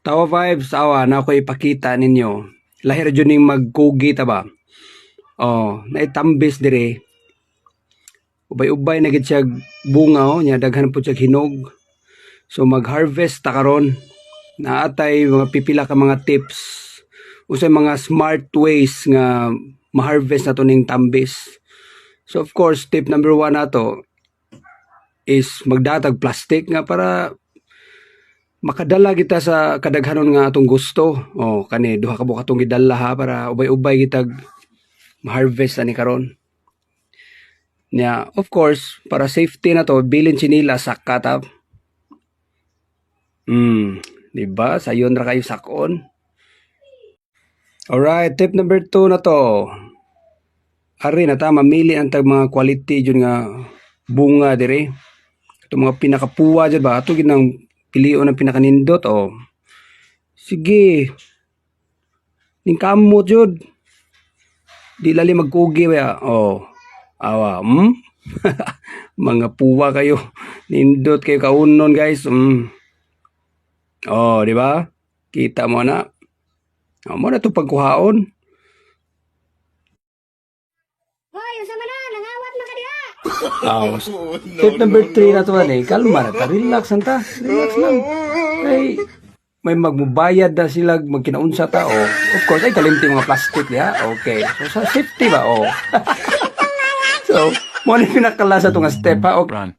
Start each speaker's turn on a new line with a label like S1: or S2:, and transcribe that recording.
S1: Tawa vibes, awa na ako ipakita ninyo. Lahir dyan yung magkugi ta ba? Oh, naitambis dire. Ubay-ubay na gid siya bunga oh, nya daghan po siya hinog. So mag-harvest ta karon. Naatay mga pipila ka mga tips. Usay mga smart ways nga ma-harvest nato ning tambis. So of course, tip number 1 nato is magdatag plastic nga para makadala kita sa kadaghanon nga atong gusto. Oh, kani duha ka buok atong gidala ha para ubay-ubay gitag ma-harvest ani karon. Nya, of course, para safety na to, bilin sinila sakata. Diba? Sayon ra kayo sakon. Alright, tip number 2 na to. Ari na ta mamili ang tag mga quality jud nga bunga dire. Ito mga pinakapuwa jud ba? Ato ginang pilion ang pinakanindot oh. Sige. Ning kamot jud. Di lali magkugi ba? Oh. Awa, mga puwa kayo. Nindot kayo kaunon, guys. Oh, di ba? Kita mo na. Oh, mo na to pagkuhaon.
S2: Hoy, usama na, nangawat man ka diha.
S1: Oh, tip number 3 na to eh. Kalma na ta. Relax na ta. Relax lang. Ay, may magmubayad na sila magkinaunsa ta. Oh, of course, ay kalimti mga plastic ya. Okay. So, sa safety ba? Oh. So, mo ni pinakala sa itong step ha. Okay.
S3: Run.